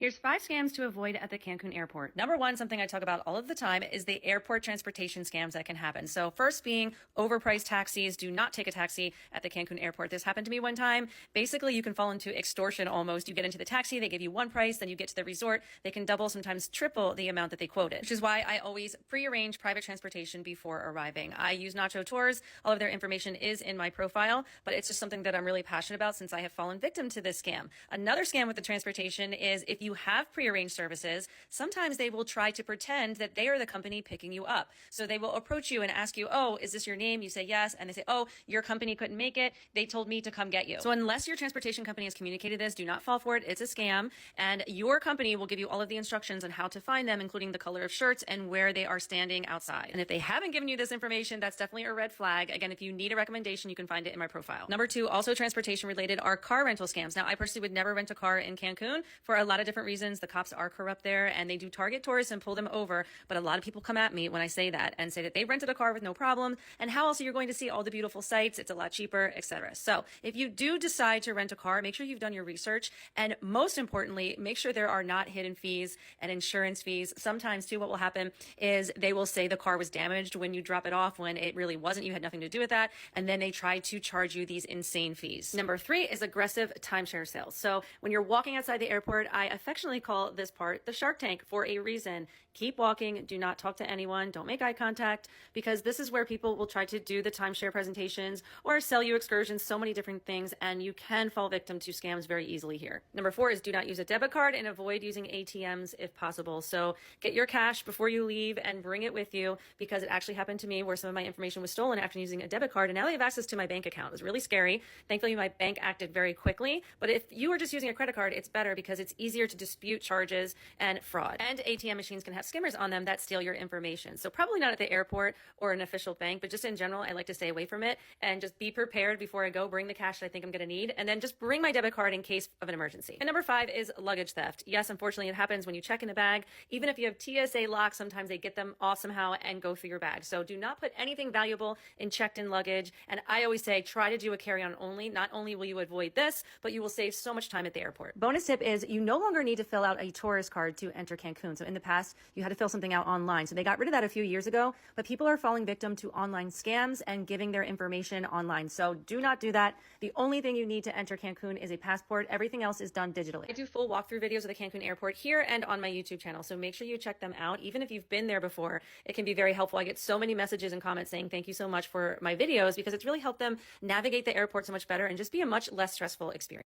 Here's 5 scams to avoid at the Cancun airport. Number one, something I talk about all of the time is the airport transportation scams that can happen. So first being overpriced taxis. Do not take a taxi at the Cancun airport. This happened to me one time. Basically, you can fall into extortion almost. You get into the taxi, they give you one price, then you get to the resort, they can double, sometimes triple the amount that they quoted, which is why I always pre-arrange private transportation before arriving. I use Nacho Tours. All of their information is in my profile, but it's just something that I'm really passionate about since I have fallen victim to this scam. Another scam with the transportation is if you have prearranged services, sometimes they will try to pretend that they are the company picking you up. So they will approach you and ask you, oh, is this your name? You say yes. And they say, oh, your company couldn't make it. They told me to come get you. So unless your transportation company has communicated this, do not fall for it. It's a scam. And your company will give you all of the instructions on how to find them, including the color of shirts and where they are standing outside. And if they haven't given you this information, that's definitely a red flag. Again, if you need a recommendation, you can find it in my profile. Number two, also transportation related, are car rental scams. Now, I personally would never rent a car in Cancun for a lot of different reasons. The cops are corrupt there and they do target tourists and pull them over. But a lot of people come at me when I say that and say that they rented a car with no problem. And how else are you going to see all the beautiful sights? It's a lot cheaper, etc. So if you do decide to rent a car, make sure you've done your research. And most importantly, make sure there are not hidden fees and insurance fees. Sometimes too, what will happen is they will say the car was damaged when you drop it off when it really wasn't. You had nothing to do with that. And then they try to charge you these insane fees. Number three is aggressive timeshare sales. So when you're walking outside the airport, I affectionately call this part the Shark Tank for a reason. Keep walking. Do not talk to anyone. Don't make eye contact, because this is where people will try to do the timeshare presentations or sell you excursions, so many different things, and you can fall victim to scams very easily here. Number four is do not use a debit card and avoid using ATMs if possible. So get your cash before you leave and bring it with you, because it actually happened to me where some of my information was stolen after using a debit card, and now they have access to my bank account. It was really scary. Thankfully, my bank acted very quickly, but if you are just using a credit card, it's better because it's easier to dispute charges and fraud. And ATM machines can have skimmers on them that steal your information. So probably not at the airport or an official bank, but just in general, I like to stay away from it and just be prepared before I go. Bring the cash that I think I'm going to need, and then just bring my debit card in case of an emergency. And number five is luggage theft. Yes, unfortunately, it happens when you check in a bag. Even if you have TSA locks, sometimes they get them off somehow and go through your bag. So do not put anything valuable in checked-in luggage. And I always say, try to do a carry-on only. Not only will you avoid this, but you will save so much time at the airport. Bonus tip is you no longer need to fill out a tourist card to enter Cancun. So in the past, you had to fill something out online. So they got rid of that a few years ago, but people are falling victim to online scams and giving their information online. So do not do that. The only thing you need to enter Cancun is a passport. Everything else is done digitally. I do full walkthrough videos of the Cancun airport here and on my YouTube channel. So make sure you check them out. Even if you've been there before, it can be very helpful. I get so many messages and comments saying thank you so much for my videos, because it's really helped them navigate the airport so much better and just be a much less stressful experience.